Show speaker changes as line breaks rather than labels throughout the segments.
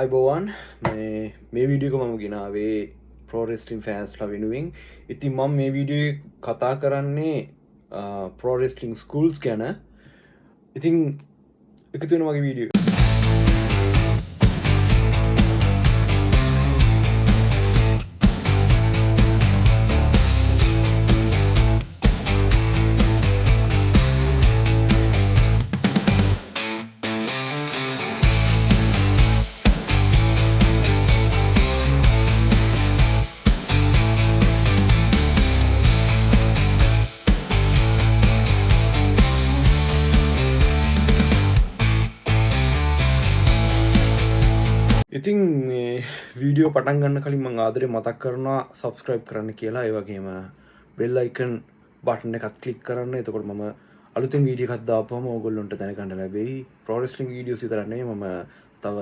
අයිබෝවන් මේ වීඩියක මම ගෙනාවේ පෝරෙස්ලිම් ෆෑන්ස්ලා වෙනුවෙන්. ඉතින් මම මේ වීඩියෝ කතා කරන්නේ පෝරෙස්ලිම් ස්කූල්ස් ගැන. ඉතින් එකතු වෙන මගේ වීඩියෝ. ඉතින් වීඩියෝ පටන් ගන්න කලින් මං ආදරේ මතක් කරනවා සබස්ක්‍රයිබ් කරන්න කියලා. ඒ වගේම බෙල් අයිකන් බටන් එකත් ක්ලික් කරන්න. එතකොට මම අලුතෙන් වීඩියෝ එකක් දාපුවම ඕගොල්ලන්ට දැනගන්න ලැබෙයි. ප්‍රෝ රෙස්ලිංగ్ වීඩියෝස් විතරක් නෙවෙයි මම තව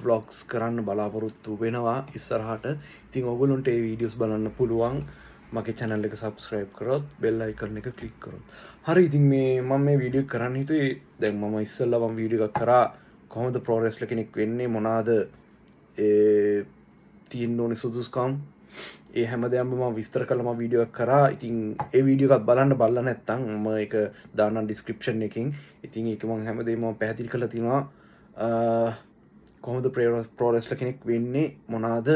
vlogs කරන්න බලාපොරොත්තු වෙනවා ඉස්සරහට. ඉතින් ඕගොල්ලන්ට මේ වීඩියෝස් බලන්න පුළුවන් මගේ channel එක subscribe කරොත් බෙල් අයිකන් එක ක්ලික් කරොත්. හරි ඉතින් මම මේ වීඩියෝ කරන්න හිතුවේ දැන් මම ඉස්සෙල්ලා වීඩියෝ එකක් කරා කොහොමද ප්‍රෝ රෙස්ලර් කෙනෙක් වෙන්නේ මොනවාද තියෙන්න ඕනේ සුදුසුකම් ඒ හැම දෙයක්ම මම විස්තර කරලා මම වීඩියෝ එකක් කරා. ඉතින් ඒ වීඩියෝ එකක් බලලා නැත්නම් මම ඒක දාන්නම් ඩිස්ක්‍රිප්ෂන් එකකින්. ඉතින් ඒක මම හැම දෙයක්ම මම පැහැදිලි කරලා තිනවා කොහොමද ප්‍රෝ රෙස්ලර් කෙනෙක් වෙන්නේ මොනවාද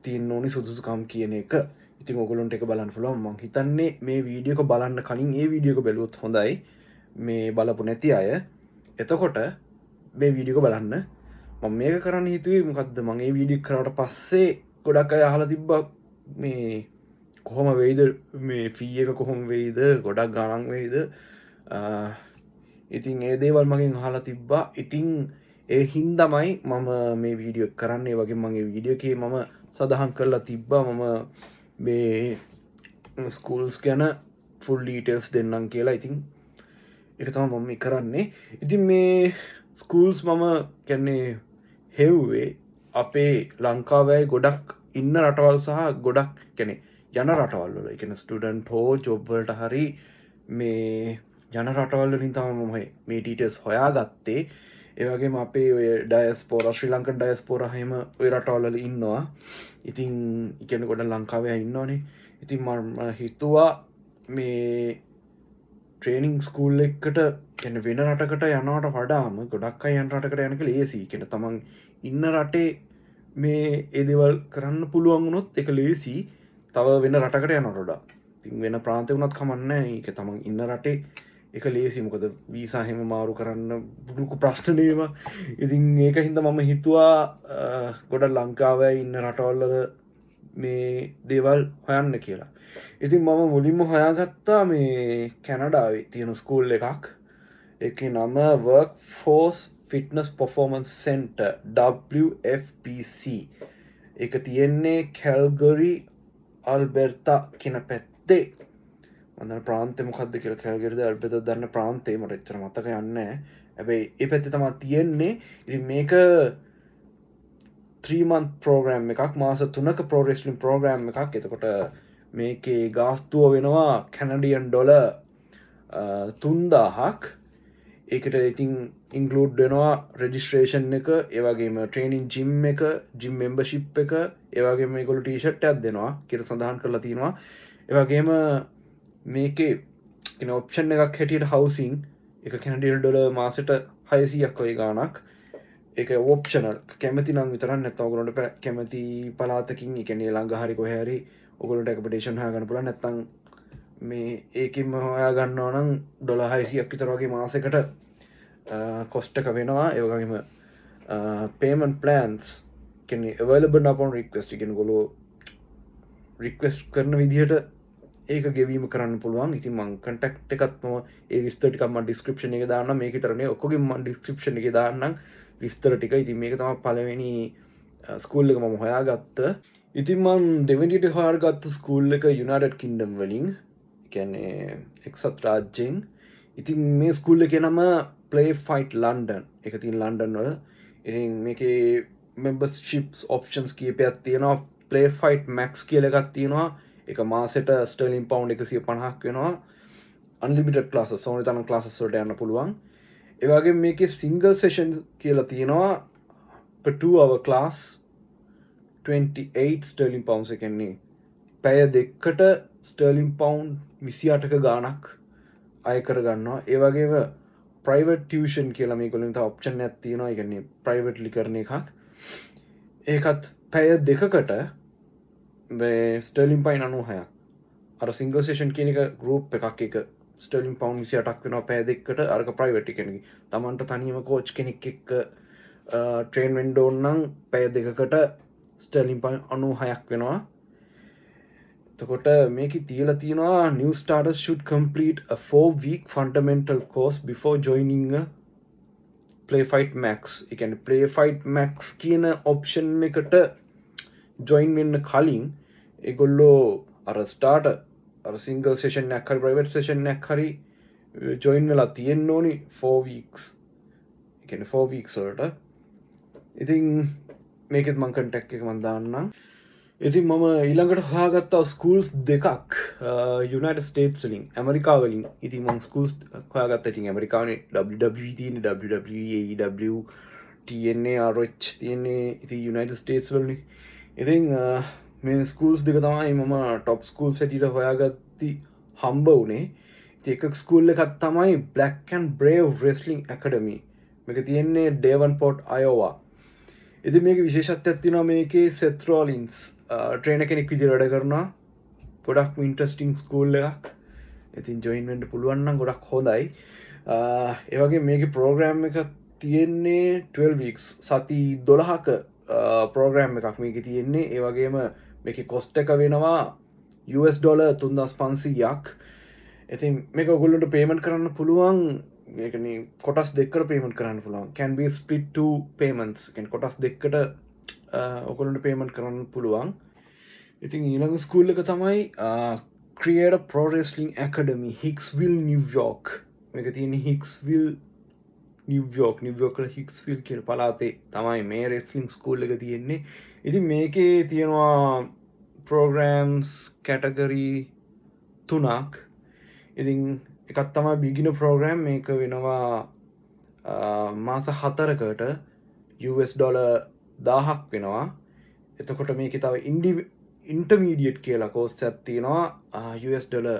තියෙන්න ඕනේ සුදුසුකම් කියන එක. ඉතින් ඔයගොල්ලන්ට ඒක බලන්න පුළුවන්. මම හිතන්නේ මේ වීඩියෝ එක බලන්න කලින් ඒ වීඩියෝ එක බැලුවොත් හොඳයි. මේ බලපු නැති අය. එතකොට මේ වීඩියෝ එක බලන්න. මම මේක කරන්න හිතුවේ මොකද්ද මම මේ වීඩියෝ කරාට පස්සේ ගොඩක් අය අහලා තිබ්බා මේ කොහොම වෙයිද මේ ෆී එක කොහොම වෙයිද ගොඩක් ගණන් වෙයිද ඉතින් ඒ දේවල් මගෙන් අහලා තිබ්බා. ඉතින් ඒ හින්දාමයි මම මේ වීඩියෝ එක කරන්නේ. වගේ මම මේ වීඩියෝ එකේ මම සඳහන් කරලා තිබ්බා මම මේ ස්කූල්ස් ගැන ෆුල් ඩීටේල්ස් දෙන්නම් කියලා. ඉතින් ඒක තමයි මම කරන්නේ. ඉතින් මේ ස්කූල්ස් මම කියන්නේ හෙව්වේ අපේ ලංකාවයි ගොඩක් ඉන්න රටවල් සහ ගොඩක් කියන්නේ යන රටවල් වල. ඒ කියන්නේ ස්ටුඩන්ට් හෝ ජොබ් වලට හරි මේ යන රටවල් වලින් තමයි මම මේ ඩීටේල්ස් හොයාගත්තේ. ඒ වගේම අපේ ඔය ඩයස්පෝරා ශ්‍රී ලංකන් ඩයස්පෝරා හැම ඔය රටවල් වල ඉන්නවා. ඉතින් ඒ කියන්නේ ගොඩක් ලංකාවේ ඉන්නවනේ. ඉතින් මම හිතුවා මේ ට්‍රේනිං ස්කූල් එකට කියන්නේ වෙන රටකට යනවට වඩාම ගොඩක් අය යන රටකට යන එක ලේසි. කියන්නේ තමන් ඉන්න රටේ මේ ඒ දේවල් කරන්න පුළුවන් වුණොත් ඒක ලේසි. තව වෙන රටකට යනවට වඩා. ඉතින් වෙන ප්‍රාන්තේ වුණත් කමක් නැහැ. ඒක තමන් ඉන්න රටේ ඒක ලේසි. මොකද වීසා හැම මාරු කරන්න ලොකු ප්‍රශ්න නේවා. ඉතින් ඒක හින්දා මම හිතුවා ගොඩක් ලංකාවේ ඉන්න රටවල් වල මේ දේවල් හොයන්න කියලා. ඉතින් මම මුලින්ම හොයාගත්තා මේ කැනඩාවේ තියෙන ස්කූල් එකක්. ඒකේ නම Workforce Fitness Performance Center WFPC. ඒක තියෙන්නේ කැල්ගරි අල්බර්තා කියන පැත්තේ. මම දන්න ප්‍රාන්තේ මොකක්ද කියලා කැල්ගරිද අල්බර්තා දන්න ප්‍රාන්තේ මට එච්චර මතක යන්නේ නැහැ. හැබැයි ඒ පැත්තේ තමයි තියෙන්නේ. ඉතින් මේක 3 month program එකක් මාස 3ක pro wrestling program එකක්. එතකොට මේකේ ගාස්තුව වෙනවා කැනඩියන් ඩොලර් 3000ක්. ඒකට ඉතින් ඉන්ක්ලූඩ් වෙනවා රෙජිස්ට්‍රේෂන් එක, ඒ වගේම ට්‍රේනින් ජිම් එක, ජිම් මෙම්බර්ෂිප් එක, ඒ වගේම මේගොල්ලෝ ටී-ෂර්ට් එකක් දෙනවා කියලා සඳහන් කරලා තියෙනවා. ඒ වගේම මේකේ කියන ඔප්ෂන් එකක් හැටියට හවුසින් එක කැනඩියන් ඩොලර් මාසෙට 600ක් වගේ ගාණක්. ඒක ඔප්ෂනල්. කැමති නම් විතරක් නැත්නම් ඔයගොල්ලන්ට කැමති පළාතකින් ඒ කියන්නේ ළඟ හරි කොහේ හරි ඔයගොල්ලන්ට ඇකමඩේෂන් හොයාගන්න පුළුවන්. නැත්නම් මේ ඒකෙම හොයා ගන්නවා නම් ඩොලර් 600ක් විතර වගේ මාසෙකට කොස්ට් එක වෙනවා. ඒ වගේම payment plans කියන්නේ available upon request. කියන්නේ ඔයගොල්ලෝ රික්වෙස්ට් කරන විදිහට ඒක ගෙවීම කරන්න පුළුවන්. ඉතින් මම කන්ටැක්ට් එකත් මම ඒ විස්තර ටිකක් මම ඩිස්ක්‍රිප්ෂන් එකේ දාන්නම්. මේක විතරනේ ඔක්කොගෙම මම ඩිස්ක්‍රිප්ෂන් එකේ දාන්නම් විස්තර ටික. ඉතින් මේක තමයි පළවෙනි ස්කූල් එක මම හොයාගත්ත. ඉතින් මම දෙවෙනියට හොයාගත්ත ස්කූල් එක යුනයිටඩ් කින්ග්ඩම් වලින්. කියන්නේ එක්සත් රාජ්‍යයෙන්. ඉතින් මේ ස්කූල් එකේ නම Play Fight London. ඒක තියෙන ලන්ඩන් වල. ඉතින් මේකේ memberships options කීපයක් තියෙනවා. Play Fight Max කියලා එකක් තියෙනවා. ඒක මාසෙට ස්ටර්ලින් පවුන්ඩ් 150ක් වෙනවා. unlimited classes ඕනේ තරම් classes වලට යන්න පුළුවන්. ඒ වගේම මේකේ single session කියලා තියෙනවා per 2 hour class 28 sterling pounds එකන්නේ පැය දෙකට ස්ටර්ලිම් පවුන්් 28ක ගානක් අය කරගන්නවා. ඒ වගේම ප්‍රයිවට් ටියෂන් කියලා මේ කොලින් ඔප්ෂන් එකක් තියෙනවා. ඒ කියන්නේ ප්‍රයිවට්ලි කරන එකක්. ඒකත් පැය දෙකකට මේ ස්ටර්ලිම් පයින් 96ක්. අර සිංගල් සෙෂන් කියන එක ගෲප් එකක් එක ස්ටර්ලිම් පවුන්් 28ක් වෙනවා පැය දෙකකට. අරක ප්‍රයිවට් එකනේ. Tamanට තනියම කෝච් කෙනෙක් එක්ක ට්‍රේන් වෙන්න ඕන නම් පැය දෙකකට ස්ටර්ලිම් පයින් 96ක් වෙනවා. එතකොට මේකේ තියලා තියෙනවා new starters should complete a 4-week fundamental course before joining a play fight max. ඒ කියන්නේ play fight max කියන option එකට join වෙන්න කලින් ඒගොල්ලෝ අර starter අර single session එකක් හරි private session එකක් හරි join වෙලා තියෙන්න ඕනි 4 weeks. ඒ කියන්නේ 4 weeks වලට. ඉතින් මේකෙත් මම contact එක මම දාන්නම්. ඉතින් මම ඊළඟට හොයාගත්තා ස්කූල්ස් දෙකක් United States වලින් ඇමරිකාව වලින්. ඉතින් මම ස්කූල්ස් හොයාගත්තා. ඉතින් ඇමරිකාවේ WWE තියෙන WWE AEW TNA RH තියෙන්නේ ඉතින් United States වලනේ. ඉතින් මේ ස්කූල්ස් දෙක තමයි මම টপ ස්කූල්ස් හැටියට හොයාගත්ති හම්බ වුණේ. ඉතින් එක ස්කූල් එකක් තමයි Black and Brave Wrestling Academy. මේක තියෙන්නේ Davenport Iowa. ඉතින් මේකේ විශේෂත්වයක් තියෙනවා. මේකේ Seth Rollins ට්‍රේනර් කෙනෙක් විදිහට වැඩ කරනවා. ගොඩක් ඉන්ටරෙස්ටිං ස්කූල් එකක්. ඉතින් ජොයින් වෙන්න පුළුවන් නම් ගොඩක් හොඳයි. ඒ වගේම මේකේ ප්‍රෝග්‍රෑම් එක තියෙන්නේ 12 weeks සති 12ක ප්‍රෝග්‍රෑම් එකක් මේකේ තියෙන්නේ. ඒ වගේම මේකේ කොස්ට් එක වෙනවා US ඩොලර් 3500ක්. ඉතින් මේක ඔයගොල්ලන්ට පේමන්ට් කරන්න පුළුවන්. මේකනේ කොටස් දෙකකට පේමන්ට් කරන්න පුළුවන්. can be split to payments. කියන්නේ කොටස් දෙකකට ඔයගොල්ලන්ට පේමන්ට් කරන්න පුළුවන්. ඉතින් ඊළඟ ස්කූල් එක තමයි Creator Pro Wrestling Academy Hicksville New York. මේක තියෙන්නේ Hicksville New York වල Hicksville කියන පළාතේ තමයි මේ wrestling school එක තියෙන්නේ. ඉතින් මේකේ තියෙනවා programs category 3ක්. ඉතින් එකක් තමයි beginner program. මේක වෙනවා මාස 4කට US ඩොලර් 1000ක් වෙනවා. එතකොට මේකේ තව intermediate කියලා course එකක් තියෙනවා US ඩොලර්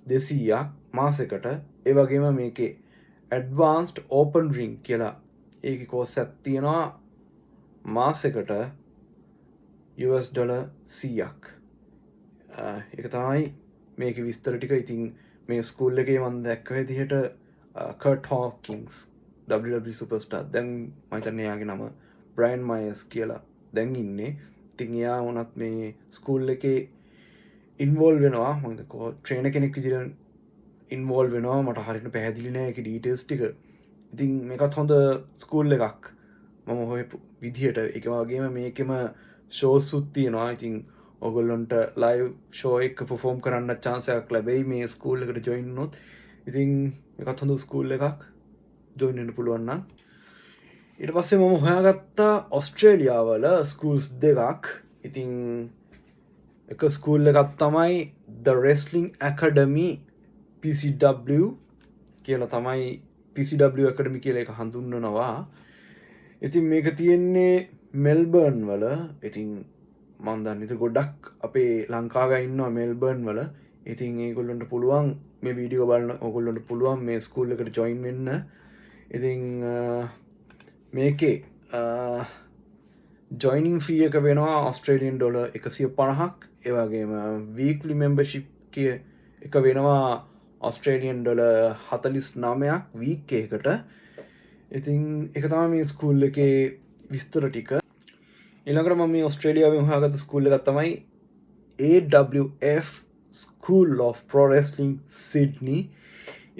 200ක් මාසෙකට. ඒ වගේම මේකේ advanced open ring කියලා ඒකේ course එකක් තියෙනවා මාසෙකට US ඩොලර් 100ක්. ඒක තමයි මේකේ විස්තර ටික. ඉතින් මේ ස්කූල් එකේ මම දැක්ක විදිහට කර්ට් හොකින්ස් WWE superstar දැන් මම හිතන්නේ එයාගේ නම බ්‍රයන් මයර්ස් කියලා දැන් ඉන්නේ. ඉතින් එයා වුණත් මේ ස්කූල් එකේ ඉන්වෝල්ව් වෙනවා. මම ට්‍රේනර් කෙනෙක් විදිහට ඉන්වෝල්ව් වෙනවා. මට හරියට පැහැදිලි නෑ ඒකේ ඩීටේල්ස් ටික. ඉතින් මේකත් හොඳ ස්කූල් එකක් මම හොයපු විදිහට. ඒක වගේම මේකෙම ෂෝස් උත් තියෙනවා. ඉතින් ඔයගොල්ලන්ට ලයිව් ෂෝ එක පර්ෆෝම් කරන්න chance එකක් ලැබෙයි මේ ස්කූල් එකට ජොයින් වුණොත්. ඉතින් මේකත් හොඳ ස්කූල් එකක් ජොයින් වෙන්න පුළුවන් නම්. ඊට පස්සේ මම හොයාගත්තා ඔස්ට්‍රේලියාව වල ස්කූල්ස් දෙකක්. ඉතින් එක ස්කූල් එකක් තමයි The Wrestling Academy PCW කියලා තමයි PCW Academy කියලා එක හඳුන්වනවා. ඉතින් මේක තියෙන්නේ මෙල්බර්න් වල. ඉතින් මම දන්නේ ඉතින් ගොඩක් අපේ ලංකාවේ ඉන්නවා මෙල්බර්න් වල. ඉතින් ඒගොල්ලන්ට පුළුවන් මේ වීඩියෝ බලන ඔයගොල්ලන්ට පුළුවන් මේ ස්කූල් එකට ජොයින් වෙන්න. ඉතින් මේකේ ජොයිනින් ෆී එක වෙනවා ඔස්ට්‍රේලියන් ඩොලර් 150ක්. ඒ වගේම වීක්ලි මෙම්බර්ෂිප් කිය එක වෙනවා ඔස්ට්‍රේලියන් ඩොලර් 49ක් වීක් එකකට. ඉතින් ඒක තමයි මේ ස්කූල් එකේ විස්තර ටික. ඊළඟට මම මේ ඔස්ට්‍රේලියාවෙන් හොයාගත්ත ස්කූල් එකක් තමයි AWF School of Pro Wrestling Sydney.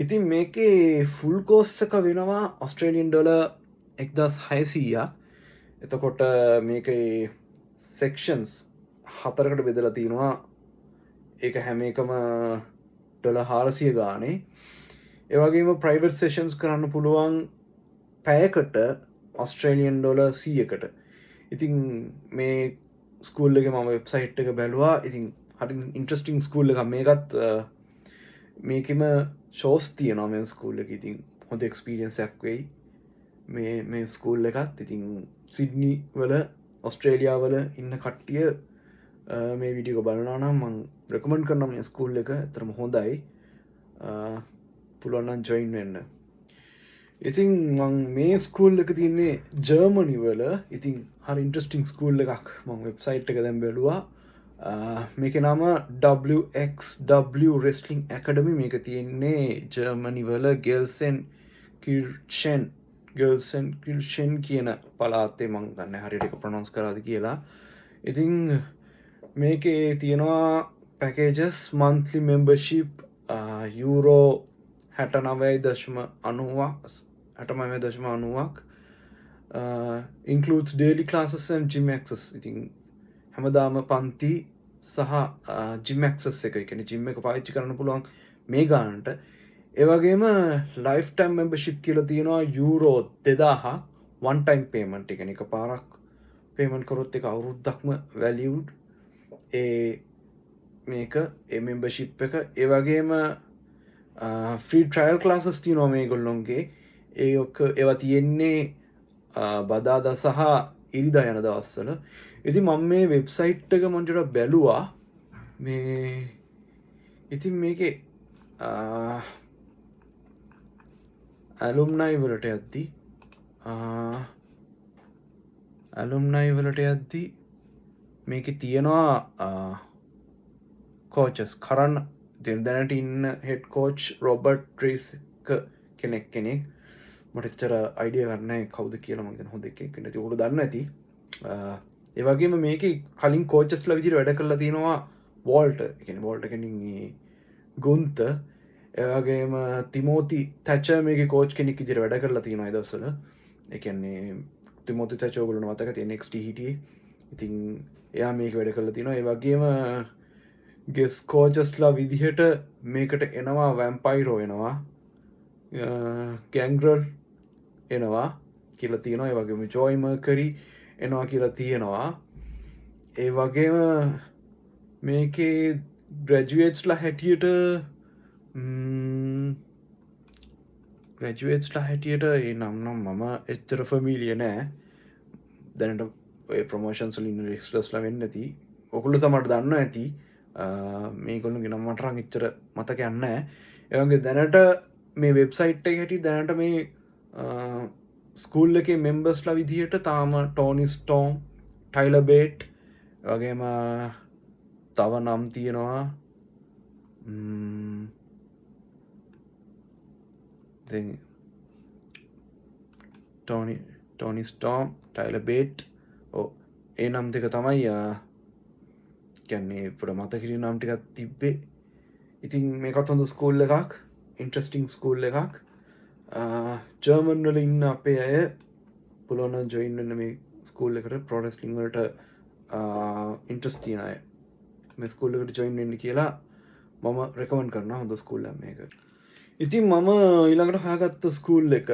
ඉතින් මේකේ ෆුල් කෝස් එක වෙනවා ඔස්ට්‍රේලියන් ඩොලර් 1600ක්. එතකොට මේකේ සෙක්ෂන්ස් 4කට බෙදලා තියෙනවා. ඒක හැම එකම ඩොලර් 400 ගානේ. ඒ වගේම ප්‍රයිවට් සෙෂන්ස් කරන්න පුළුවන් පැයකට ඔස්ට්‍රේලියන් ඩොලර් 100කට. ඉතින් මේ ස්කූල් එකේ මම වෙබ්සයිට් එක බැලුවා. ඉතින් හරි ඉන්ටරෙස්ටිං ස්කූල් එකක්. මේකත් මේකෙම ෂෝස් තියෙනවා මේ ස්කූල් එකේ. ඉතින් හොඳ එක්ස්පීරියන්ස් එකක් වෙයි. මේ ස්කූල් එකත් ඉතින් සිඩ්නි වල ඔස්ට්‍රේලියාවල ඉන්න කට්ටිය මේ විඩියක බලනානම් මං රෙකමන්ඩ් කරනම් මේ ස්කූල් එක ඇතරම හොඳයි පුළුවන්නන් ජොයින් වෙන්න ඉතින් මං මේ ස්කූල් එක තියන්නේ ජර්මනි වල ඉතින් හරි ඉන්ට්‍රස්ටිං ස්කූල් එකක් මං වෙබ්සයිට් එක දැම් බැලුවා මේක නම WXW රෙස්ලිං ඇකඩමි මේක තියෙන්නේ ජර්මනි වල ගෙල්සෙන් කිර්ෂන් ගල්සන් කිල්ෂන් කියන පලාත්තේ මං ගන්න හරිට ප්‍රනොන්ස් කරාද කියලා ඉතිං මේකේ තියෙනවා පැකේජස් මන්ත්ලි මෙම්බර්ශිප් යුරෝ 69.90ක් includes daily classes and gym access ඉතින් හැමදාම පන්ති සහ gym access එක කියන්නේ gym එක පාවිච්චි කරන්න පුළුවන් මේ ගානට ඒ වගේම ලයිෆ් ටයිම් මෙම්බර්ෂිප් කියලා තියෙනවා යුරෝ 2000 one time payment එක එක පාරක් payment කරොත් ඒක අවුරුද්දක්ම valued මේක මෙම්බර්ෂිප් එක ඒ වගේම ෆ්‍රී ට්‍රයිල් ක්ලාසස් තියෙනවා මේගොල්ලොන්ගේ ඒවා තියෙන්නේ බදාදා සහ ඉරිදා යන දවස්වල ඉතින් මම මේ වෙබ්සයිට් එක මොන්ට බැලුවා මේ ඉතින් මේකේ ඇලුම්නයි වලට යද්දි මේක තියෙනවා කෝචස් කරන්න දැනට ඉන්න හෙඩ් කෝච් රොබර්ට් ට්‍රීස් කෙනෙක් මටච්චර අයිඩිය ගන්න කවද කියලා මගන හොඳ එකක් නැති උඩ දන්න ඇති ඒවගේම මේක කලින් කෝචස්ල විදිර වැඩ කරලා තියෙනවා වෝල්ට එක වෝල්ට කෙනින් ගුන්ත ඒවගේම තිමෝති තැච මේක කෝච් කෙනෙක් විදිර වැඩ කරලා තියෙනවා දවසල එකන්නේ තිමෝති තැචෝගලන මතක තිය නෙක්ට හිට ඉතින් එයා මේක වැඩ කරලා තියෙනවා ඒවගේම ගෙස් කෝචස්ලා විදිහට මේකට එනවා වැම්පයිරෝ එනවා ගැංග්‍රල් එනවා කියලා තියෙනවා ඒ වගේම ජෝයිමර්කරි එනවා කියලා තියෙනවා ඒ වගේම මේකේ ග්‍රැජුවේට්ස්ලා හැටියට ඒ නම් මම එච්චර ෆමීලිය නෑ දැනට ප්‍රමෝෂන්ස් ලින් රිස්ලස්ලා වෙන්න ඇති ඔකුල්ල සමට දන්න ඇති මේගොල්ලු ගෙන මටරං ඉච්චර මතක යන්න ඒවගේ දැනට මේ වෙබ්සයිට් එක හැටි දැනට මේ ස්කූල් එක මෙම්බර්ස්ලා විදිහට තාම ටෝනි ස්ටෝම් ටයිලබේට් වගේම තව නම් තියෙනවා ටෝනි ස්ටෝම් ටයිලබේට් ඒ නම් දෙක තමයි කියන්නේ පොඩ මතකිරි නම් ටිකක් තිබ්බේ ඉතින් මේකත් හොඳ ස්කූල් එකක් ඉන්ට්‍රස්ටිං ස්කූල් එකක් ජර්මන් වල ඉන්න අපේ අය පුළුවන් ජොයින් වෙන්න මේ ස්කූල් එකට ප්‍රෝ රෙස්ලිං වලට ඉන්ට්‍රස්ට් තියෙන අය මේ ස්කූල් එකට ජොයින් වෙන්න කියලා මම රෙකමන්ඩ් කරනවා හොඳ ස්කූල් එකක් ඉතින් මම ඊළඟට හොයාගත්ත ස්කූල් එක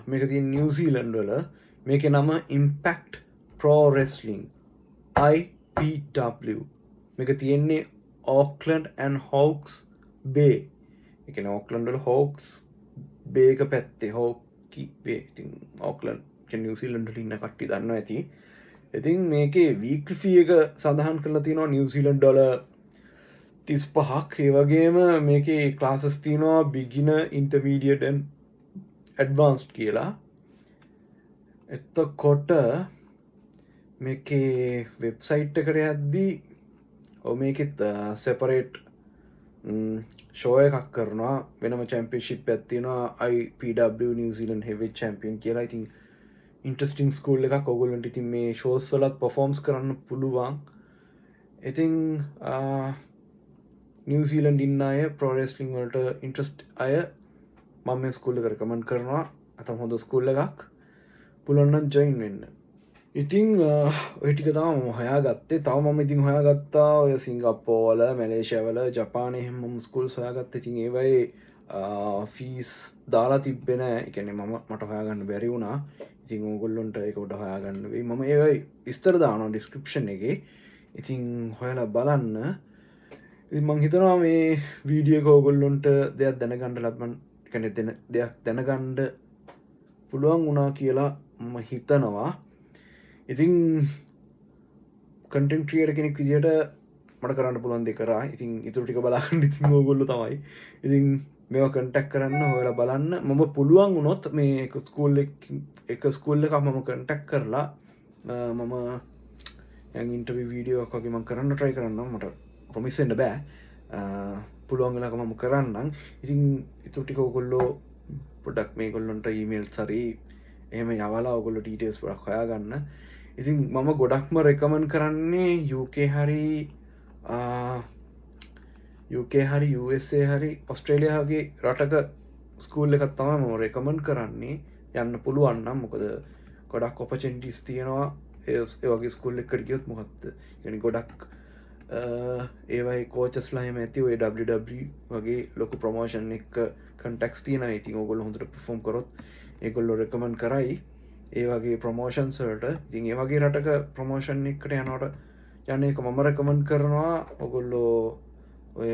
මේක තියෙන නිව්සීලන්ඩ් වල මේකේ නම ඉම්පැක්ට් ප්‍රෝ රෙස්ලිං IPW මේක තියෙන්නේ ඕක්ලන්ඩ් ඇන් හෝක්ස් බේ එකන ඕක්ලන්ඩ් වල හෝක්ස් බේක පැත්තේ හෝකි බේ ඉතින් ඕක්ලන්ඩ් නිව්සීලන්ඩ් ඉන්න කට්ටිය දන්නවා ඇති ඉතින් මේකේ වීක්ලි ෆී එක සඳහන් කරලා තියෙනවා නිව්සීලන්ඩ් ඩොලර් 35ක් ඒ වගේම මේකේ ක්ලාසස් තියෙනවා බිගිනර් ඉන්ටර්මීඩියට් ඇන්ඩ් ඇඩ්වාන්ස්ඩ් කියලා එතකොට මේකේ වෙබ්සයිට් එකට යද්දී මේකෙත් සෙපරේට් ෂෝ එකක් කරනවා වෙනම චැම්පියන්ෂිප් එකක් තියෙනවා IPW නිව්සීලන්ඩ් හෙවිවෙට් චැම්පියන් කියලා ඉතින් ඉන්ට්‍රස්ටිං ස්කූල් එකක් ඔයගොල්ලන්ට ඉතින් මේ ෂෝස් වලත් පර්ෆෝම්ස් කරන්න පුළුවන් ඉතින් නිව්සීලන්ඩ් ඉන්න අය ප්‍රෝ රෙස්ලිං වලට ඉන්ට්‍රස්ට් අය මම මේ ස්කූල් එක රෙකමන්ඩ් කරනවා අතම හොඳ ස්කූල් එකක් පුළුවන් නම් ජොයින් වෙන්න ඉතින් ඔය ටික තමයි මම හොයාගත්තේ තව මම ඉතින් හොයාගත්තා ඔය සිංගප්පූරුවල මැලේසියාවල ජපානයේ හැම ස්කූල්ස් හොයාගත්තා ඉතින් ඒවයේ ෆීස් දාලා තිබ්බේ නෑ ඒ කියන්නේ මට හොයාගන්න බැරි වුණා ඉතින් ඕගොල්ලොන්ට ඒක උඩ හොයාගන්න වෙයි මම ඒවයි විස්තර දානවා ඩිස්ක්‍රිප්ෂන් එකේ ඉතින් හොයලා බලන්න ඉතින් මං හිතනවා මේ වීඩියෝ එක ඕගොල්ලොන්ට දෙයක් දැනගන්න ලබන්න කියන්නේ දෙයක් දැනගන්න පුළුවන් වුණා කියලා මම හිතනවා. ඉතින් කන්ටෙන්ට් ක්‍රියේටර් කෙනෙක් විදියට මට කරන්න පුළුවන් දෙයක් කරා. ඉතින් ඊටු ටික බලාගන්න ඉතින් ඕගොල්ලෝ තමයි. ඉතින් මේවා කන්ටැක්ට් කරන්න හොයලා බලන්න. මම පුළුවන් වුණොත් මේ එක ස්කූල් එකක් මම කන්ටැක්ට් කරලා මම ඉන්ටර්විව් වීඩියෝ එකක් වගේ මම කරන්න try කරන්නම්. මට ප්‍රොමිස් වෙන්න බෑ. පුළුවන් වෙලාවක මම කරන්නම්. ඉතින් ඊටු ටික ඕගොල්ලෝ පොඩ්ඩක් මේගොල්ලන්ට ඊමේල්ස් හරි එහෙම යවලා ඕගොල්ලෝ ඩීටේල්ස් පොඩ්ඩක් හොයාගන්න. ඉතින් මම ගොඩක්ම රෙකමන්ඩ් කරන්නේ UK හරි UK හරි USA හරි ඔස්ට්‍රේලියා වගේ රටක ස්කූල් එකක් තමයි මම රෙකමන්ඩ් කරන්නේ යන්න පුළුවන් නම්. මොකද ගොඩක් ඔපචුනිටිස් තියෙනවා ඒ වගේ ස්කූල් එකකට ගියොත්. මොකද්ද يعني ගොඩක් ඒවයි කෝචස්ලා එහෙම ඇති ඔය WW වගේ ලොකු ප්‍රොමෝෂන් එක කන්ටැක්ට්ස් තියෙනවා. ඉතින් ඕගොල්ලෝ හොඳට පර්ෆෝම් කරොත් ඒගොල්ලෝ රෙකමන්ඩ් කරයි ඒ වගේ ප්‍රොමෝෂන්ස් වලට. ඉතින් ඒ වගේ රටක ප්‍රොමෝෂන් එකකට යනකොට යන එක මම රෙකමන්ඩ් කරනවා. ඔයගොල්ලෝ ඔය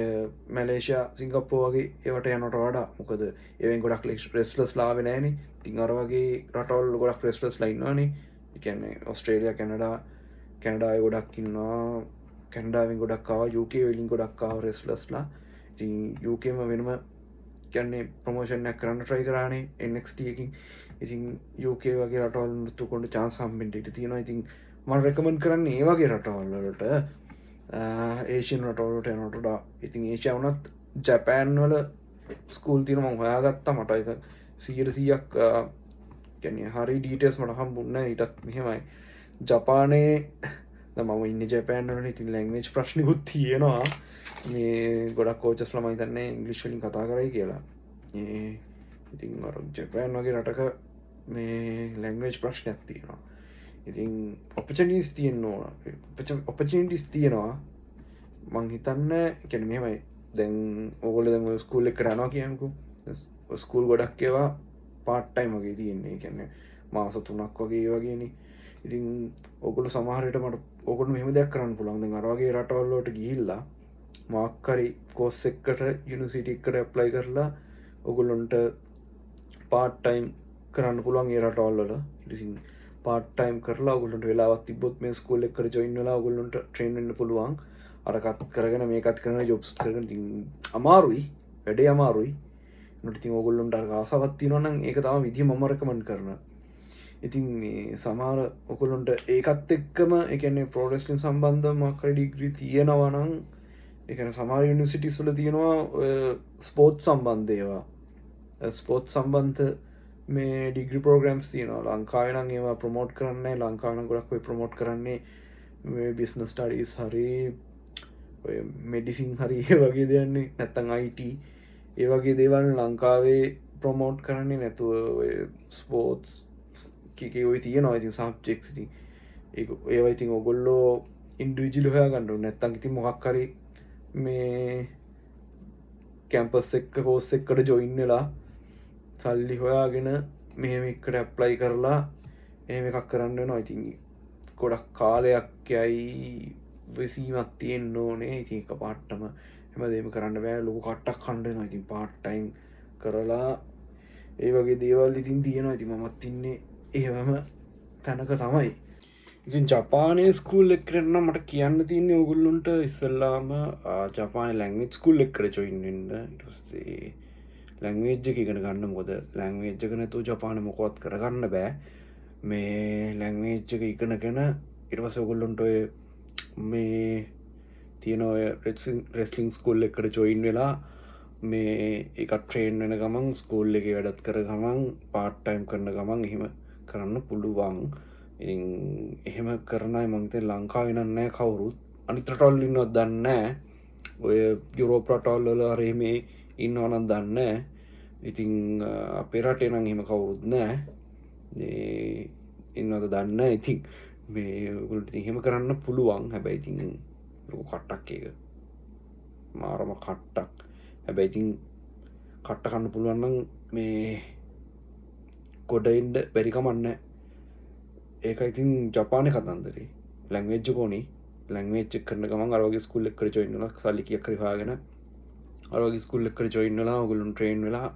මැලේසියා සිංගප්පූර් වගේ ඒවට යනවට වඩා. මොකද ඒවෙන් ගොඩක් රෙස්ලර්ස්ලා ආවේ නැහනේ. ඉතින් අර වගේ රටවල් ගොඩක් රෙස්ලර්ස්ලා ඉන්නවනේ. ඒ කියන්නේ ඕස්ට්‍රේලියා කැනඩාවේ ගොඩක් ඉන්නවා. කැනඩාවෙන් ගොඩක් ආවා. UK වලින් ගොඩක් ආවා රෙස්ලර්ස්ලා. ඉතින් UK ම වෙනම කියන්නේ ප්‍රොමෝෂන් එකක් කරන්න try කරානේ NXT එකකින්. ඉතින් UK වගේ රටවල් නෘත්‍ය කොණ්ඩ chance හම්බෙන්න ඉඩ තියෙනවා. ඉතින් මම රෙකමන්ඩ් කරන්නේ ඒ වගේ රටවල් වලට ඒෂියන් රටවල් වලට යනවට වඩා. ඉතින් ඒෂියා වුණත් ජපාන් වල ස්කූල් තියෙනවා මම හොයාගත්තා. මට ඒක 100%ක් කියන්නේ හරි ඩීටේල්ස් මට හම්බුන්නේ නැහැ. ඊටත් මෙහෙමයි ජපානයේ දැන් මම ඉන්නේ ජපාන් වලනේ. ඉතින් ලැන්ග්වේජ් ප්‍රශ්නිකුත් තියෙනවා. මේ ගොඩක් කෝචස්ලා මම හිතන්නේ ඉංග්‍රීසි වලින් කතා කරයි කියලා. ඉතින් අර ජපාන් වගේ රටක මේ ලැන්ග්වේජ් ප්‍රශ්නයක් තියෙනවා. ඉතින් ඔපචුනිටිස් තියෙනවා. මං හිතන්නේ කියන්නේ මෙහෙමයි. දැන් ඕගොල්ලෝ දැන් ඔය ස්කූල් එකකට යනවා කියන්නකෝ. ස්කූල් ගොඩක් ඒවා පාර්ට් ටයිම් වගේ තියෙන්නේ. ඒ කියන්නේ මාස 3ක් වගේ ඒ වගේනේ. ඉතින් ඕගොල්ලෝ සමහර විට මට ඕගොල්ලෝ මෙහෙම දෙයක් කරන්න පුළුවන්. දැන් අර වගේ රටවල් වලට ගිහිල්ලා මොකක් හරි කෝස් එකකට යුනිවර්සිටි එකකට ඇප්ලයි කරලා ඕගොල්ලන්ට පාර්ට් ටයිම් කරන්න පුළුවන් ඒ රටවල් වල. ඉතින් පාර්ට් ටයිම් කරලා ඕගොල්ලන්ට වෙලාවක් තිබ්බොත් මේ ස්කූල් එකකට ජොයින් වෙලා ඕගොල්ලන්ට ට්‍රේන් වෙන්න පුළුවන්. අරකට කරගෙන මේකත් කරගෙන ජොබ්ස් කරගෙන. ඉතින් අමාරුයි, වැඩේ අමාරුයි. ඒකට ඉතින් ඕගොල්ලන්ට අර ආසාවක් තියෙනවා නම් ඒක තමයි විදිය මම රෙකමන්ඩ් කරනවා. ඉතින් මේ සමහර ඔයගොල්ලන්ට ඒකත් එක්කම ඒ කියන්නේ ප්‍රෝ රෙස්ලින් සම්බන්ධ මොකක් හරි ඩිග්‍රී තියෙනවා නම් ඒ කියන්නේ සමහර යුනිවර්සිටිස් වල තියෙනවා ස්පෝර්ට්ස් සම්බන්ධ ඒවා. ස්පෝර්ට්ස් සම්බන්ධ මේ ඩිග්‍රී ප්‍රෝග්‍රෑම්ස් තියෙනවා. ලංකාවේ නම් ඒවා ප්‍රොමෝට් කරන්නේ නැහැ. ලංකාවේ නම් ගොඩක් ඔය ප්‍රොමෝට් කරන්නේ මේ බිස්නස් ස්ටඩීස් හරි ඔය මෙඩිසින් හරි ඒ වගේ දෙයක්නේ. නැත්තම් IT ඒ වගේ දේවල් ලංකාවේ ප්‍රොමෝට් කරන්නේ නැතුව ඔය ස්පෝර්ට්ස් කීකේ ඔය තියෙනවා. ඉතින් සබ්ජෙක්ට්ස් ඉතින් ඒවා ඉතින් ඔයගොල්ලෝ ඉන්ඩිවිජුවලි හොයාගන්න ඕනේ. නැත්තම් ඉතින් මොකක් හරි මේ කැම්පස් එක කෝස් එකකට ජොයින් වෙලා සල්ලි හොයාගෙන මෙහෙම එකට ඇප්ලයි කරලා එහෙම එකක් කරන්න වෙනවා. ඉතින් ගොඩක් කාලයක් යයි වෙසීමක් තියෙන්න ඕනේ. ඉතින් එක පාටම හැමදේම කරන්න බෑ. ලොකු කට්ටක් කන්න වෙනවා. ඉතින් පාර්ට් ටයිම් කරලා ඒ වගේ දේවල් ඉතින් තියෙනවා. ඉතින් මමත් ඉන්නේ එහෙමම තැනක තමයි. ඉතින් ජපානයේ ස්කූල් එකකට නම් මට කියන්න තියෙන්නේ ඕගොල්ලන්ට ඉස්සෙල්ලාම ජපානයේ ලැන්ග්වේජ් ස්කූල් එකකට ජොයින් වෙන්න. ඊට පස්සේ ලැන්ග්වේජ් එක ඉගෙන ගන්න. මොකද ලැන්ග්වේජ් එක නැතුව ජපානයේ මොකවත් කරගන්න බෑ. මේ ලැන්ග්වේජ් එක ඉගෙනගෙන ඊට පස්සේ ඔයගොල්ලන්ට ඔය මේ තියෙන ඔය රෙස්ලින් ස්කූල් එකකට ජොයින් වෙලා මේ එක ට්‍රේන් වෙන ගමන් ස්කූල් එකේ වැඩත් කර ගමන් පාර්ට් ටයිම් කරන ගමන් එහෙම කරන්න පුළුවන්. ඉතින් එහෙම කරන අය මං හිතන්නේ ලංකාවේ නෑ කවුරුත්. අනිත් රටවල් ඉන්නවද දන්නේ නෑ. ඔය යුරෝප රටවල් වල හරි මේ ඉන්නව නම් දන්නේ නෑ. ඉතින් අපේ රටේ නම් එහෙම කවුරුත් නෑ. මේ ඉන්නවද දන්නේ නෑ. ඉතින් මේ ඔයගොල්ලෝ ඉතින් එහෙම කරන්න පුළුවන්. හැබැයි ඉතින් ලොකු කට්ටක් ඒක. මාරම කට්ටක්. හැබැයි ඉතින් කට්ට කන්න පුළුවන් නම් මේ ගොඩ එන්න බැරි කමක් නෑ. ඒක ඉතින් ජපානයේ කතන්දරේ. ලැන්ග්වේජ් එක ඕනේ. ලැන්ග්වේජ් එක කරන ගමන් අර වගේ ස්කූල් එකකට ජොයින් වෙලා සල්ලි කීයක් හරි හොයාගෙන අර වගේ ස්කූල් එකකට ජොයින් වෙලා ඔයගොල්ලෝ ට්‍රේන් වෙලා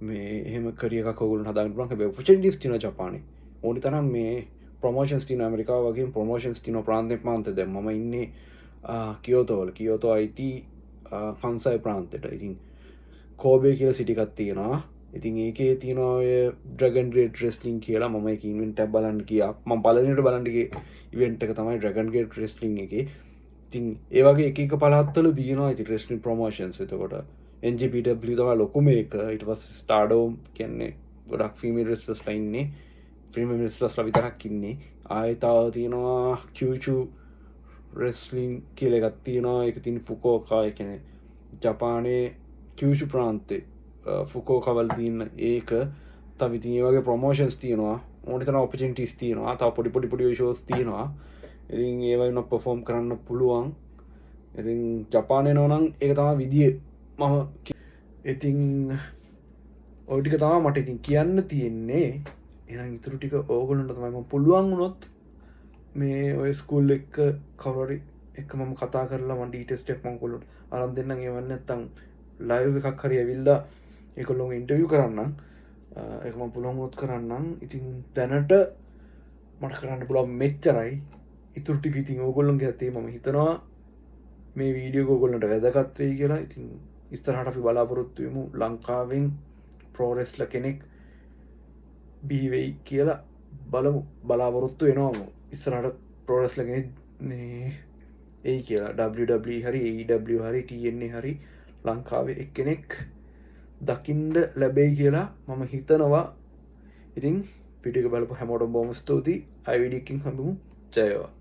මේ එහෙම කරිය එකක් ඔයගොල්ලන්ට හදාගන්න පුළුවන්. හැබැයි ඔපචුනිටිස් තියෙනවා ජපානේ. ඕනි තරම් මේ ප්‍රොමෝෂන්ස් තියෙනවා. ඇමරිකාව වගේම ප්‍රොමෝෂන්ස් තියෙනවා ප්‍රාන්තෙන් ප්‍රාන්තෙට. දැන් මම ඉන්නේ කියෝතෝ වල. කියෝතෝ අයිති කන්සයි ප්‍රාන්තෙට. ඉතින් කෝබේ කියලා සිටි එකක් තියෙනවා. ඉතින් ඒකේ තියෙනවා ඔය ඩ්‍රැගන් ගේට් රෙස්ලින් කියලා. මම ඒක ඉවෙන්ට් එකක් බලන්න ගියා. මම පළවෙනිට බලන්න ගියේ ඉවෙන්ට් එක තමයි ඩ්‍රැගන් ගේට් රෙස්ලින් එකේ. ඉතින් ඒ වගේ එක පළාත්වල දියනවා ඉතින් රෙස්ලින් ප්‍රොමෝෂන්ස්. එතකොට NJPW තමයි ලොකුම එක. ඊට පස්සේ ස්ටාර්ඩෝම් කියන්නේ ගොඩක් ෆීමේල් රෙස්ලර්ස්ලා ඉන්නේ. ෆීමේල් රෙස්ලර්ස්ලා විතරක් ඉන්නේ. ආයෙත් තව තියෙනවා Kyushu රෙස්ලින් කියලා එකක් තියෙනවා. ඒක තියෙන ෆුකුෝකා ඒ කියන්නේ ජපානයේ Kyushu ප්‍රාන්තේ ෆුකුෝකා වල තියෙන ඒක. තව ඉතින් ඒ වගේ ප්‍රොමෝෂන්ස් තියෙනවා. ඕනි තරම් ඔපචුනිටිස් තියෙනවා. තව පොඩි ෂෝස් තියෙනවා. ඉතින් ඒවයි උන පර්ෆෝම් කරන්න පුළුවන්. ඉතින් ජපානයේ නෝනම් ඒක තමයි විදිය. මම ඉතින් ඔය ටික තමයි මට ඉතින් කියන්න තියෙන්නේ. එහෙනම් ඉතුරු ටික ඕගොල්ලන්ට තමයි මම පුළුවන් වුණොත් මේ ඔය ස්කූල් එක කවුරු හරි එක්ක මම කතා කරලා මම ඩීටේල්ස් ටික මම ඔයගොල්ලන්ට අරන් දෙන්නම්. ඒවන්න නැත්තම් ලයිව් එකක් හරි ඇවිල්ලා ඒගොල්ලෝව ඉන්ටර්විව් කරන්නම්. ඒක මම පුළුවන් වුණොත් කරන්නම්. ඉතින් දැනට මට කරන්න පුළුවන් මෙච්චරයි. ඉතුරු ටික ඉතින් ඕගොල්ලන්ගේ අතේ. මම හිතනවා මේ වීඩියෝ එක ඕගොල්ලන්ට වැදගත් වෙයි කියලා. ඉතින් ඉස්සරහට අපි බලාපොරොත්තු වෙමු ලංකාවෙන් ප්‍රෝ රෙස්ලර් කෙනෙක් බිහි වෙයි කියලා බලමු. බලාපොරොත්තු වෙනවා ඉස්සරහට ප්‍රෝ රෙස්ලර් කෙනෙක් මේ එයි කියලා. WWE හරි AEW හරි TNA හරි ලංකාවේ එක්කෙනෙක් දකින්න ලැබෙයි කියලා මම හිතනවා. ඉතින් වීඩියෝ එක බලපු හැමෝටම බොහොම ස්තුතියි. ආයි වීඩියෝ එකකින් හම්බෙමු. ජය වේවා.